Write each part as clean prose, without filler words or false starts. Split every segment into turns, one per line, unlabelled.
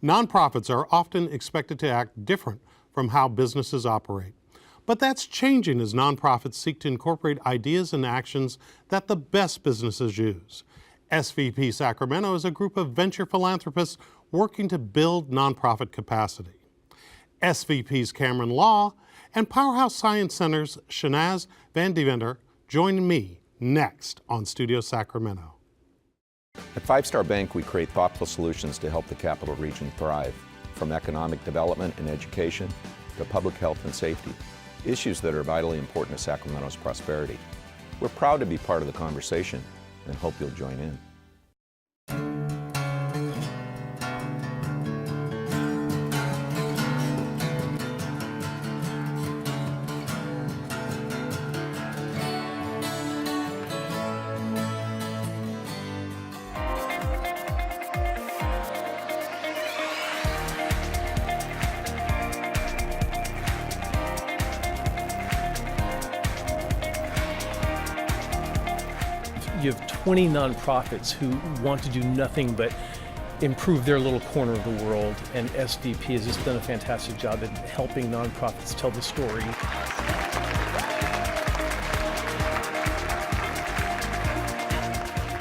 Nonprofits are often expected to act different from how businesses operate. But that's changing as nonprofits seek to incorporate ideas and actions that the best businesses use. SVP Sacramento is a group of venture philanthropists working to build nonprofit capacity. SVP's Cameron Law and Powerhouse Science Center's Shahnaz van Deventer join me next on Studio Sacramento.
At Five Star Bank, we create thoughtful solutions to help the Capital Region thrive, from economic development and education to public health and safety, issues that are vitally important to Sacramento's prosperity. We're proud to be part of the conversation and hope you'll join in.
You have 20 nonprofits who want to do nothing but improve their little corner of the world, and SVP has just done a fantastic job at helping nonprofits tell the story.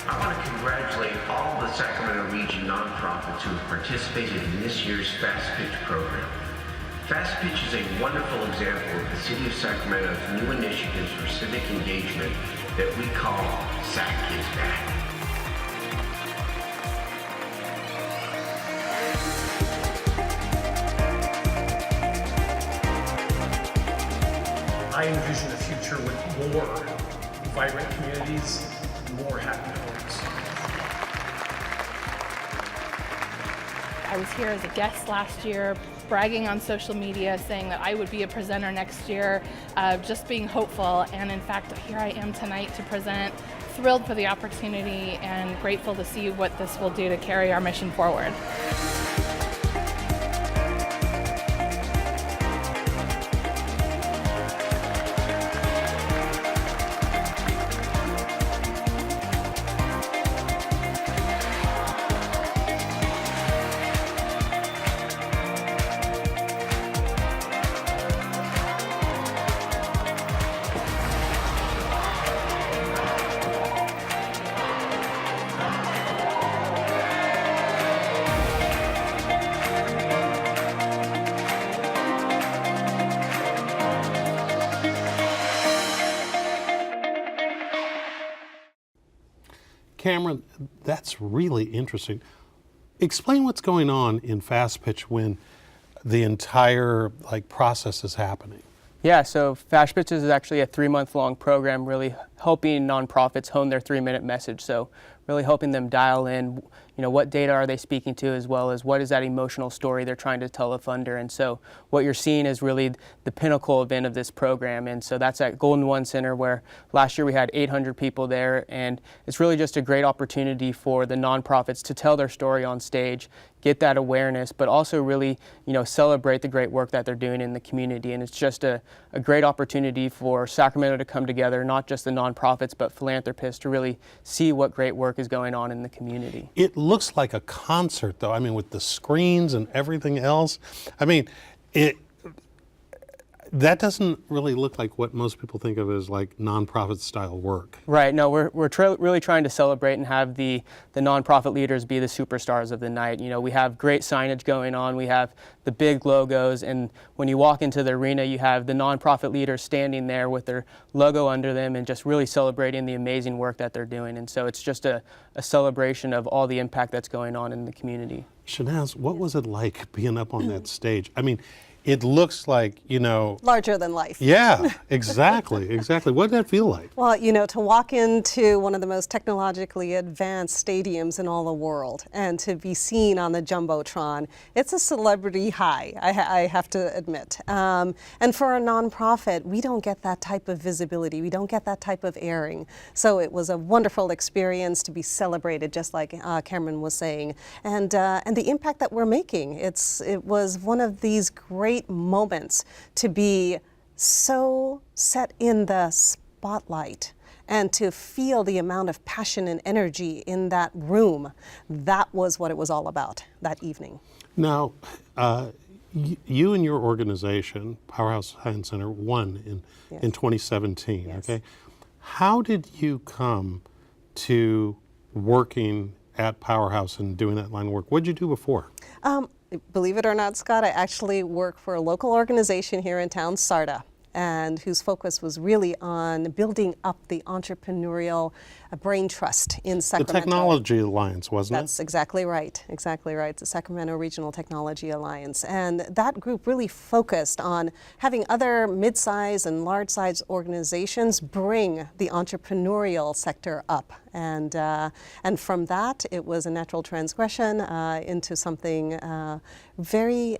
I want to congratulate all the Sacramento region nonprofits who have participated in this year's Fast Pitch program. Fast Pitch is a wonderful example of the City of Sacramento's new initiatives for civic engagement that we call Sac Gives Back.
I envision a future with more vibrant communities, more happy homes.
I was here as a guest last year, bragging on social media, saying that I would be a presenter next year, just being hopeful. And in fact, here I am tonight to present. Thrilled for the opportunity and grateful to see what this will do to carry our mission forward.
Cameron, that's really interesting. Explain what's going on in Fast Pitch when the entire process is happening.
Yeah, so Fast Pitch is actually a 3-month-long program really helping nonprofits hone their 3-minute message. So really helping them dial in, what data are they speaking to, as well as what is that emotional story they're trying to tell a funder. And so what you're seeing is really the pinnacle event of this program. And so that's at Golden One Center, where last year we had 800 people there. And it's really just a great opportunity for the nonprofits to tell their story on stage, get that awareness, but also really, celebrate the great work that they're doing in the community. And it's just a great opportunity for Sacramento to come together, not just the nonprofits, but philanthropists, to really see what great work is going on in the community.
It looks like a concert, though. I mean, with the screens and everything else. I mean, that doesn't really look like what most people think of as nonprofit style work.
Right. No, we're really trying to celebrate and have the nonprofit leaders be the superstars of the night. We have great signage going on. We have the big logos, and when you walk into the arena, you have the nonprofit leaders standing there with their logo under them and just really celebrating the amazing work that they're doing. And so it's just a celebration of all the impact that's going on in the community.
Shahnaz, what was it like being up on that stage? I mean, it looks like,
larger than life.
Yeah, exactly, exactly. What did that feel like?
Well, to walk into one of the most technologically advanced stadiums in all the world and to be seen on the Jumbotron, it's a celebrity high, I have to admit. And for a nonprofit, we don't get that type of visibility. We don't get that type of airing. So it was a wonderful experience to be celebrated, just like Cameron was saying. And the impact that we're making, it was one of these great moments to be so set in the spotlight and to feel the amount of passion and energy in that room. That was what it was all about that evening.
Now, you and your organization, Powerhouse Science Center, won in 2017,
Yes.
okay? How did you come to working at Powerhouse and doing that line of work? What did you do before?
Believe it or not, Scott, I actually work for a local organization here in town, SARTA, and whose focus was really on building up the entrepreneurial brain trust in
The
Sacramento.
Technology Alliance, wasn't
That's exactly right, exactly right. The Sacramento Regional Technology Alliance. And that group really focused on having other mid-size and large-size organizations bring the entrepreneurial sector up. And from that, it was a natural transgression into something very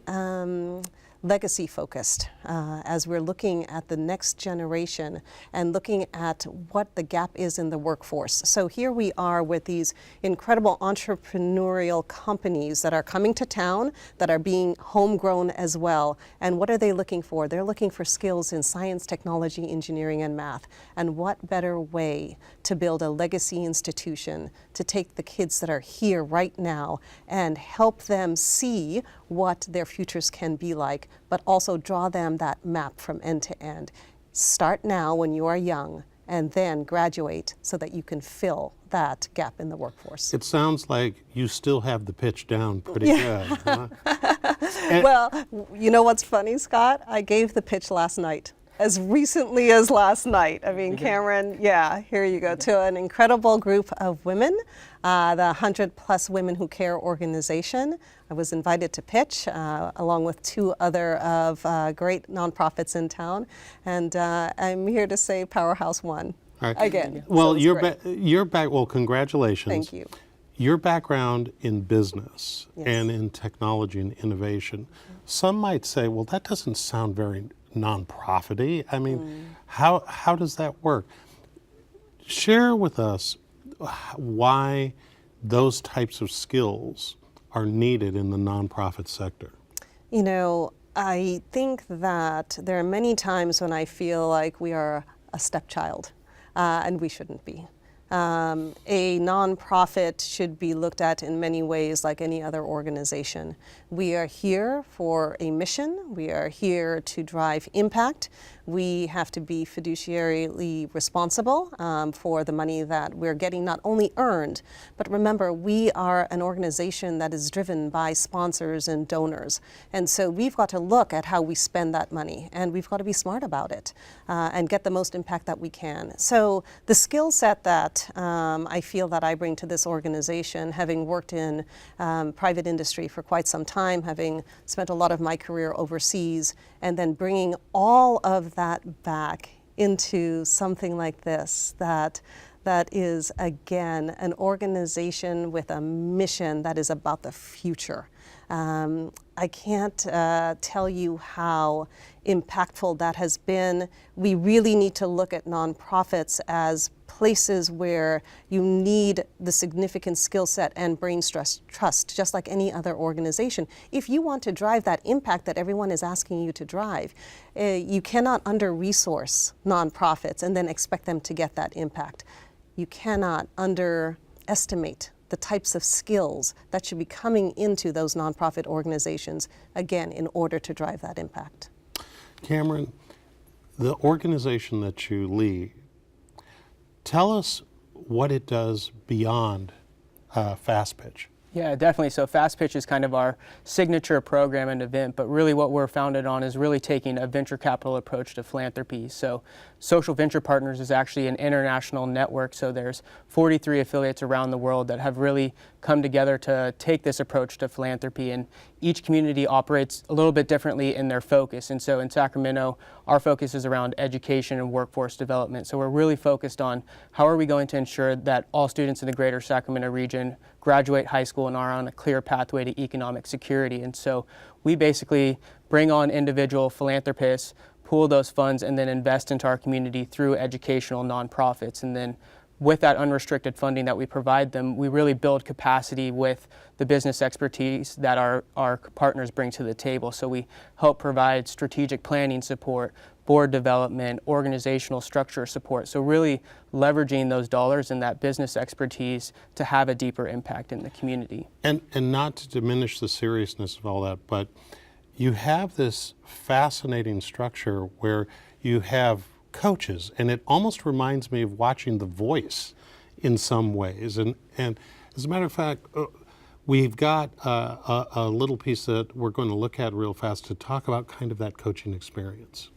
legacy focused as we're looking at the next generation and looking at what the gap is in the workforce. So here we are with these incredible entrepreneurial companies that are coming to town, that are being homegrown as well. And what are they looking for? They're looking for skills in science, technology, engineering, and math. And what better way to build a legacy institution to take the kids that are here right now and help them see what their futures can be like, but also draw them that map from end to end. Start now when you are young, and then graduate so that you can fill that gap in the workforce.
It sounds like you still have the pitch down pretty good. Huh?
Well, you know what's funny, Scott? I gave the pitch last night. As recently as last night. I mean, Cameron, yeah, here you go, to an incredible group of women, the 100+ Women Who Care organization. I was invited to pitch along with 2 other of great nonprofits in town. And I'm here to say Powerhouse won
All right.
again.
Well,
So it's great.
well, congratulations.
Thank you.
Your background in business
Yes.
and in technology and innovation, some might say, well, that doesn't sound very nonprofit-y. I mean, how does that work? Share with us why those types of skills are needed in the nonprofit sector.
You know, I think that there are many times when I feel like we are a stepchild, and we shouldn't be. A nonprofit should be looked at in many ways like any other organization. We are here for a mission. We are here to drive impact. We have to be fiduciarily responsible for the money that we're getting not only earned, but remember, we are an organization that is driven by sponsors and donors. And so we've got to look at how we spend that money, and we've got to be smart about it and get the most impact that we can. So the skill set that I feel that I bring to this organization, having worked in private industry for quite some time, having spent a lot of my career overseas, and then bringing all of that back into something like this that is, again, an organization with a mission that is about the future. I can't tell you how impactful that has been. We really need to look at nonprofits as places where you need the significant skill set and brain trust, just like any other organization. If you want to drive that impact that everyone is asking you to drive, you cannot under-resource nonprofits and then expect them to get that impact. You cannot underestimate the types of skills that should be coming into those nonprofit organizations, again, in order to drive that impact.
Cameron, the organization that you lead, tell us what it does beyond Fast Pitch.
Yeah, definitely. So Fast Pitch is kind of our signature program and event, but really what we're founded on is really taking a venture capital approach to philanthropy. So Social Venture Partners is actually an international network, so there's 43 affiliates around the world that have really come together to take this approach to philanthropy, and each community operates a little bit differently in their focus. And so in Sacramento, our focus is around education and workforce development. So we're really focused on how are we going to ensure that all students in the greater Sacramento region graduate high school and are on a clear pathway to economic security. And so we basically bring on individual philanthropists, pool those funds, and then invest into our community through educational nonprofits. And then with that unrestricted funding that we provide them, we really build capacity with the business expertise that our partners bring to the table. So we help provide strategic planning support, board development, organizational structure support. So really leveraging those dollars and that business expertise to have a deeper impact in the community.
And not to diminish the seriousness of all that, but you have this fascinating structure where you have coaches, and it almost reminds me of watching The Voice in some ways. And as a matter of fact, we've got a little piece that we're going to look at real fast to talk about kind of that coaching experience.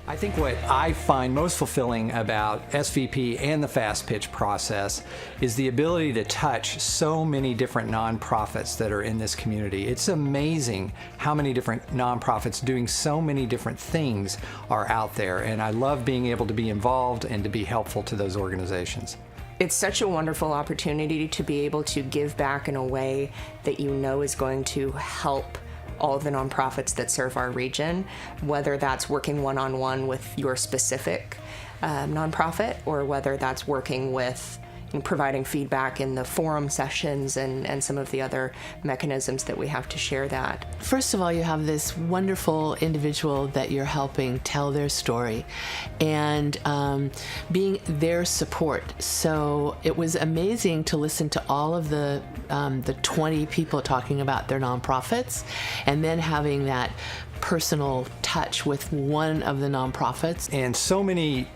I think what I find most fulfilling about SVP and the fast pitch process is the ability to touch so many different nonprofits that are in this community. It's amazing how many different nonprofits doing so many different things are out there, and I love being able to be involved and to be helpful to those organizations.
It's such a wonderful opportunity to be able to give back in a way that you know is going to help all of the nonprofits that serve our region, whether that's working one-on-one with your specific nonprofit, or whether that's working with providing feedback in the forum sessions and some of the other mechanisms that we have to share that.
First of all, you have this wonderful individual that you're helping tell their story and being their support. So it was amazing to listen to all of the 20 people talking about their nonprofits, and then having that personal touch with one of the nonprofits.
And so many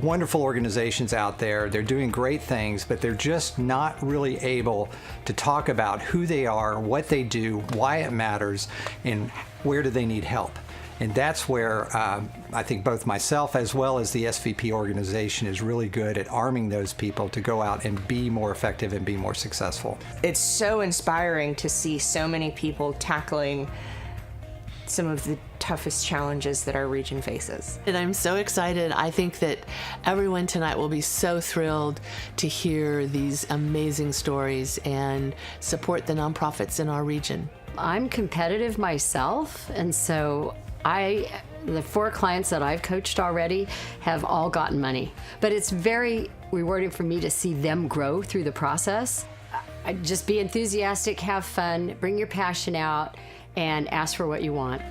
wonderful organizations out there, they're doing great things, but they're just not really able to talk about who they are, what they do, why it matters, and where do they need help. And that's where I think both myself as well as the SVP organization is really good at arming those people to go out and be more effective and be more successful.
It's so inspiring to see so many people tackling some of the toughest challenges that our region faces.
And I'm so excited. I think that everyone tonight will be so thrilled to hear these amazing stories and support the nonprofits in our region.
I'm competitive myself, and so the 4 clients that I've coached already have all gotten money. But it's very rewarding for me to see them grow through the process. Just be enthusiastic, have fun, bring your passion out, and ask for what you want.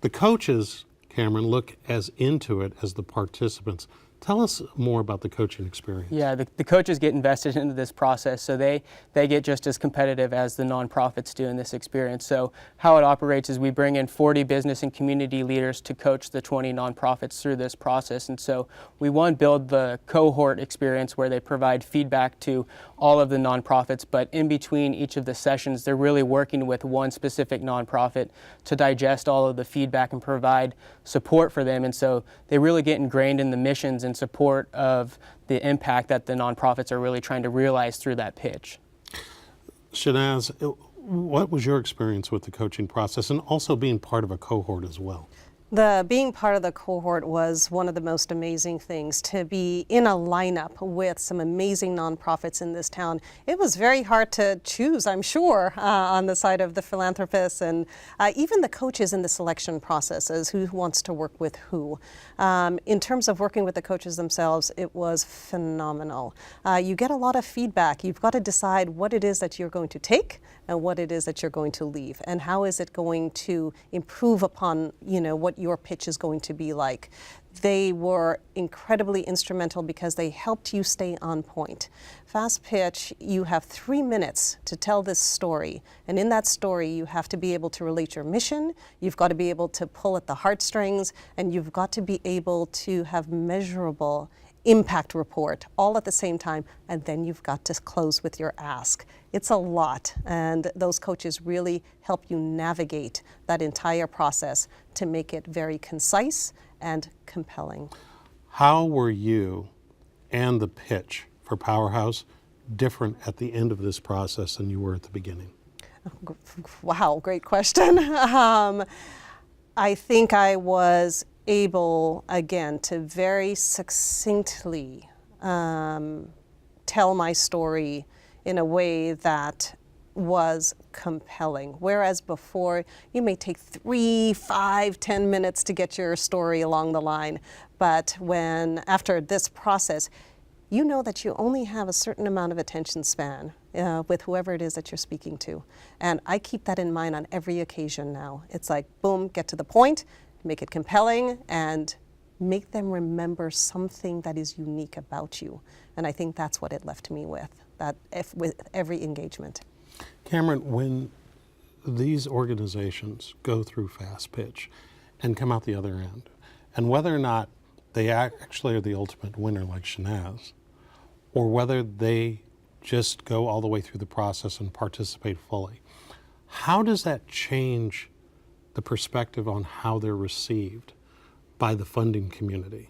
The coaches, Cameron, look as into it as the participants. Tell us more about the coaching experience.
Yeah, the coaches get invested into this process, so they get just as competitive as the nonprofits do in this experience. So how it operates is we bring in 40 business and community leaders to coach the 20 nonprofits through this process. And so we build the cohort experience where they provide feedback to all of the nonprofits, but in between each of the sessions, they're really working with one specific nonprofit to digest all of the feedback and provide support for them. And so they really get ingrained in the missions and support of the impact that the nonprofits are really trying to realize through that pitch.
Shahnaz, what was your experience with the coaching process and also being part of a cohort as well?
Being part of the cohort was one of the most amazing things, to be in a lineup with some amazing nonprofits in this town. It was very hard to choose, I'm sure, on the side of the philanthropists and even the coaches in the selection processes, who wants to work with who. In terms of working with the coaches themselves, it was phenomenal. You get a lot of feedback. You've got to decide what it is that you're going to take and what it is that you're going to leave, and how is it going to improve upon, what your pitch is going to be like. They were incredibly instrumental because they helped you stay on point. Fast pitch, you have 3 minutes to tell this story, and in that story you have to be able to relate your mission, you've got to be able to pull at the heartstrings, and you've got to be able to have measurable impact report all at the same time, and then you've got to close with your ask. It's a lot, and those coaches really help you navigate that entire process to make it very concise and compelling.
How were you and the pitch for Powerhouse different at the end of this process than you were at the beginning?
Wow, great question. I think I was able, again, to very succinctly tell my story in a way that was compelling. Whereas before, you may take 3, 5, 10 minutes to get your story along the line. But after this process, you know that you only have a certain amount of attention span with whoever it is that you're speaking to. And I keep that in mind on every occasion now. It's like, boom, get to the point, make it compelling, and make them remember something that is unique about you. And I think that's what it left me with every engagement.
Cameron, when these organizations go through Fast Pitch and come out the other end, and whether or not they actually are the ultimate winner like Shahnaz, or whether they just go all the way through the process and participate fully, how does that change the perspective on how they're received by the funding community?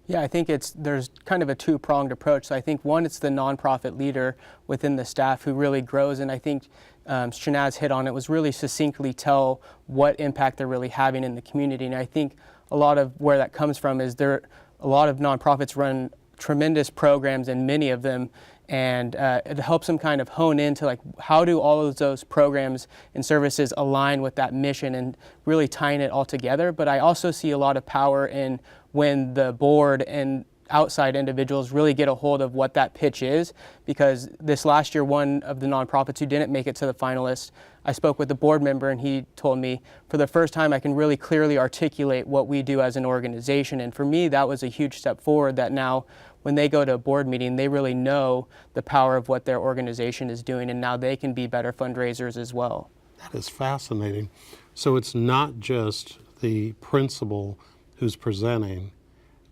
Yeah, I think there's kind of a two-pronged approach. So I think one, it's the nonprofit leader within the staff who really grows, and I think Shahnaz hit on it, was really succinctly tell what impact they're really having in the community. And I think a lot of where that comes from is a lot of nonprofits run tremendous programs, and many of them, and it helps them kind of hone into like how do all of those programs and services align with that mission and really tying it all together. But I also see a lot of power in when the board and outside individuals really get a hold of what that pitch is, because this last year, one of the nonprofits who didn't make it to the finalists, I spoke with the board member and he told me, for the first time I can really clearly articulate what we do as an organization. And for me, that was a huge step forward, that now when they go to a board meeting, they really know the power of what their organization is doing, and now they can be better fundraisers as well.
That is fascinating. So it's not just the principal who's presenting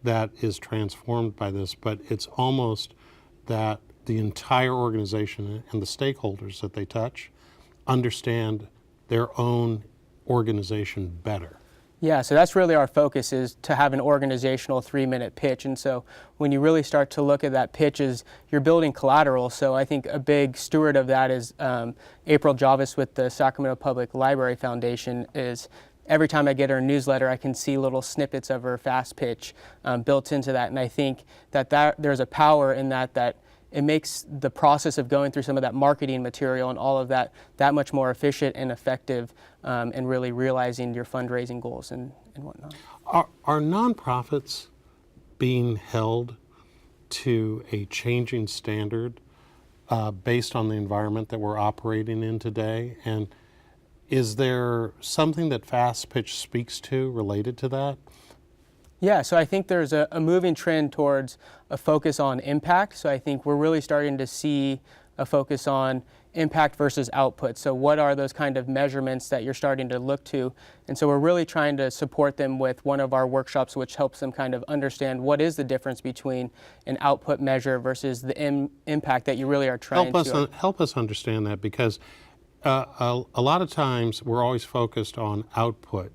that is transformed by this, but it's almost that the entire organization and the stakeholders that they touch understand their own organization better.
Yeah, so that's really our focus, is to have an organizational 3-minute pitch. And so when you really start to look at that pitch, is you're building collateral. So I think a big steward of that is April Javis with the Sacramento Public Library Foundation. Is every time I get her newsletter, I can see little snippets of her fast pitch built into that. And I think that there's a power in that it makes the process of going through some of that marketing material and all of that much more efficient and effective, and really realizing your fundraising goals and whatnot.
Are nonprofits being held to a changing standard based on the environment that we're operating in today? And is there something that Fast Pitch speaks to related to that?
Yeah, so I think there's a moving trend towards a focus on impact. So I think we're really starting to see a focus on impact versus output. So what are those kind of measurements that you're starting to look to? And so we're really trying to support them with one of our workshops, which helps them kind of understand what is the difference between an output measure versus the impact that you really are trying to.
Help us understand that, because a lot of times we're always focused on output.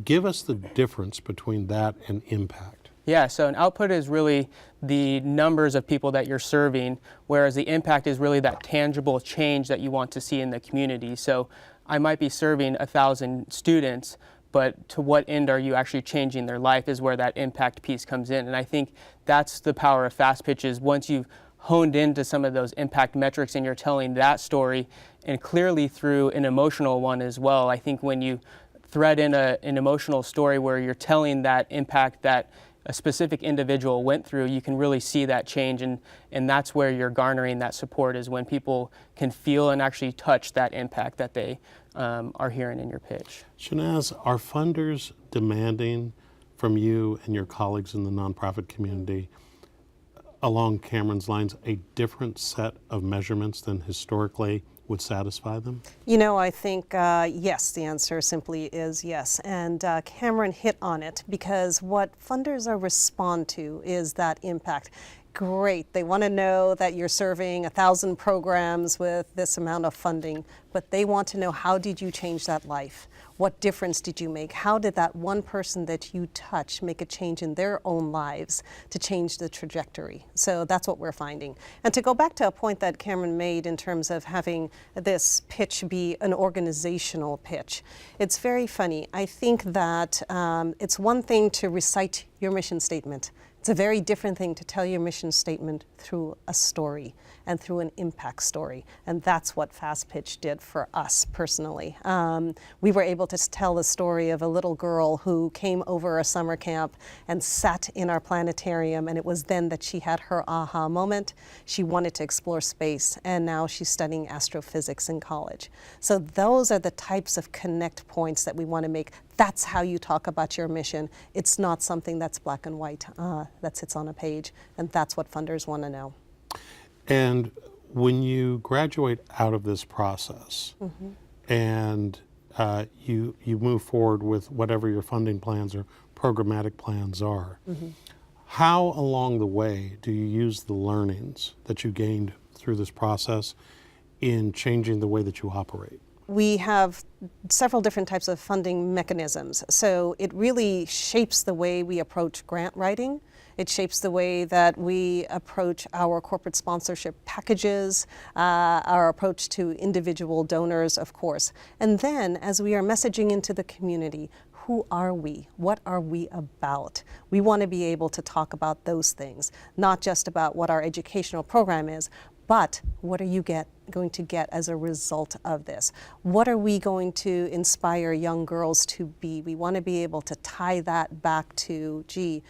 Give us the difference between that and impact.
Yeah, so an output is really the numbers of people that you're serving, whereas the impact is really that tangible change that you want to see in the community. So I might be serving 1,000 students, but to what end are you actually changing their life is where that impact piece comes in. And I think that's the power of Fast Pitches. Once you've honed into some of those impact metrics and you're telling that story, and clearly through an emotional one as well, I think when you thread in an emotional story where you're telling that impact that a specific individual went through, you can really see that change, and that's where you're garnering that support, is when people can feel and actually touch that impact that they are hearing in your pitch.
Shahnaz, are funders demanding from you and your colleagues in the nonprofit community, along Cameron's lines, a different set of measurements than historically would satisfy them?
You know, I think yes, the answer simply is yes. And Cameron hit on it, because what funders respond to is that impact. Great, they want to know that you're serving 1,000 programs with this amount of funding, but they want to know, how did you change that life? What difference did you make? How did that one person that you touch make a change in their own lives to change the trajectory? So that's what we're finding. And to go back to a point that Cameron made in terms of having this pitch be an organizational pitch, it's very funny. I think that it's one thing to recite your mission statement. It's a very different thing to tell your mission statement through a story. and through an impact story. And that's what Fast Pitch did for us personally. We were able to tell the story of a little girl who came over a summer camp and sat in our planetarium, and it was then that she had her aha moment. She wanted to explore space, and now she's studying astrophysics in college. So those are the types of connect points that we want to make. That's how you talk about your mission. It's not something that's black and white, that sits on a page, and that's what funders want to know.
And when you graduate out of this process and you move forward with whatever your funding plans or programmatic plans are, how along the way do you use the learnings that you gained through this process in changing the way that you operate?
We have several different types of funding mechanisms. So it really shapes the way we approach grant writing. It shapes the way that we approach our corporate sponsorship packages, our approach to individual donors, of course. And then as we are messaging into the community, who are we? What are we about? We want to be able to talk about those things, not just about what our educational program is, but what are you going to get as a result of this? What are we going to inspire young girls to be? We want to be able to tie that back to, gee,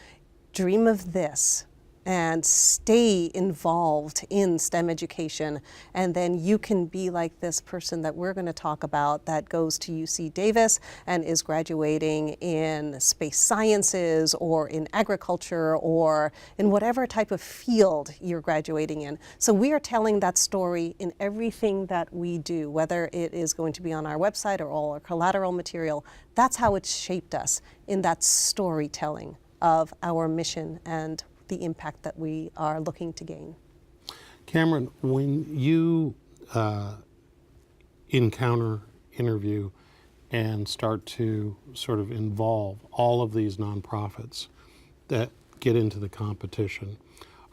dream of this and stay involved in STEM education, and then you can be like this person that we're going to talk about that goes to UC Davis and is graduating in space sciences or in agriculture or in whatever type of field you're graduating in. So we are telling that story in everything that we do, whether it is going to be on our website or all our collateral material. That's how it's shaped us, in that storytelling of our mission and the impact that we are looking to gain.
Cameron, when you encounter, interview, and start to sort of involve all of these nonprofits that get into the competition,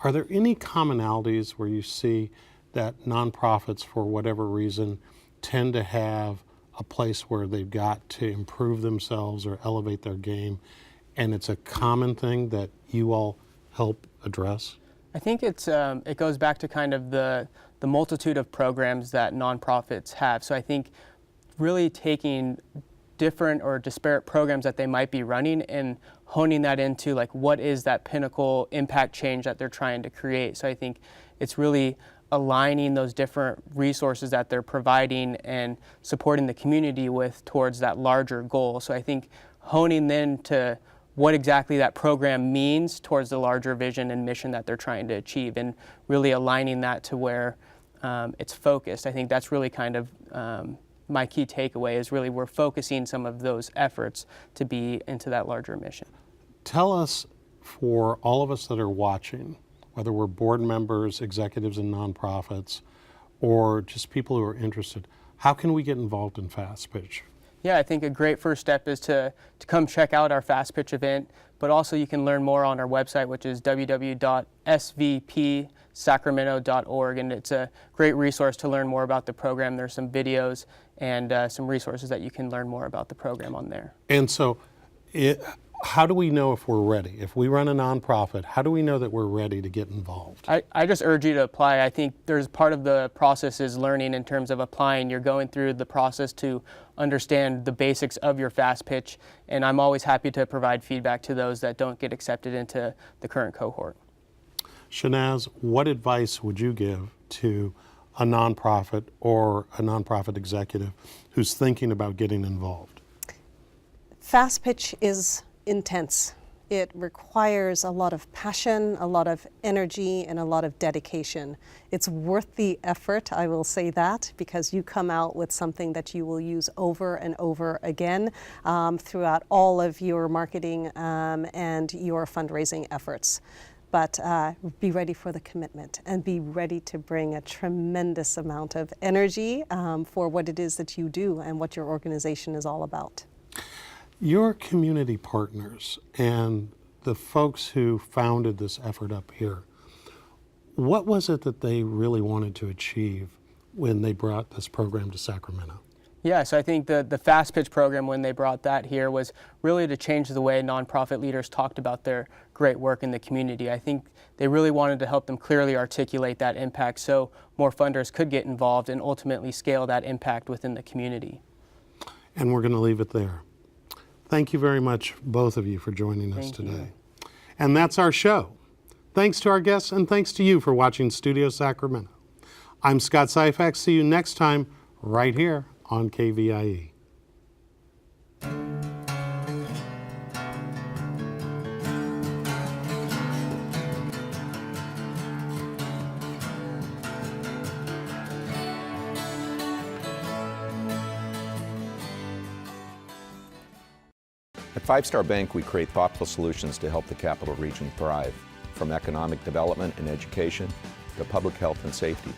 are there any commonalities where you see that nonprofits, for whatever reason, tend to have a place where they've got to improve themselves or elevate their game, and it's a common thing that you all help address?
I think it goes back to kind of the multitude of programs that nonprofits have. So I think really taking different or disparate programs that they might be running and honing that into like what is that pinnacle impact change that they're trying to create. So I think it's really aligning those different resources that they're providing and supporting the community with towards that larger goal. So I think honing then to what exactly that program means towards the larger vision and mission that they're trying to achieve, and really aligning that to where it's focused. I think that's really kind of my key takeaway, is really we're focusing some of those efforts to be into that larger mission.
Tell us, for all of us that are watching, whether we're board members, executives in nonprofits, or just people who are interested, how can we get involved in Fast Pitch?
Yeah, I think a great first step is to come check out our Fast Pitch event, but also you can learn more on our website, which is www.svpsacramento.org, and it's a great resource to learn more about the program. There's some videos and some resources that you can learn more about the program on there.
And so, how do we know if we're ready? If we run a nonprofit, how do we know that we're ready to get involved?
I just urge you to apply. I think there's part of the process is learning in terms of applying. You're going through the process to understand the basics of your Fast Pitch, and I'm always happy to provide feedback to those that don't get accepted into the current cohort.
Shahnaz, what advice would you give to a nonprofit or a nonprofit executive who's thinking about getting involved?
Fast Pitch is intense. It requires a lot of passion, a lot of energy, and a lot of dedication. It's worth the effort, I will say that, because you come out with something that you will use over and over again throughout all of your marketing and your fundraising efforts. But be ready for the commitment and be ready to bring a tremendous amount of energy for what it is that you do and what your organization is all about.
Your community partners and the folks who founded this effort up here, what was it that they really wanted to achieve when they brought this program to Sacramento?
Yeah, so I think the Fast Pitch program, when they brought that here, was really to change the way nonprofit leaders talked about their great work in the community. I think they really wanted to help them clearly articulate that impact so more funders could get involved and ultimately scale that impact within the community.
And we're going to leave it there. Thank you very much, both of you, for joining us today. And that's our show. Thanks to our guests, and thanks to you for watching Studio Sacramento. I'm Scott Syphax. See you next time right here on KVIE.
At 5 Star Bank, we create thoughtful solutions to help the Capital Region thrive, from economic development and education to public health and safety,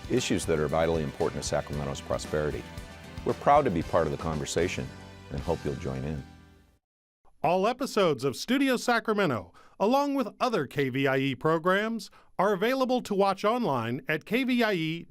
issues that are vitally important to Sacramento's prosperity. We're proud to be part of the conversation and hope you'll join in.
All episodes of Studio Sacramento, along with other KVIE programs, are available to watch online at kvie.org/video.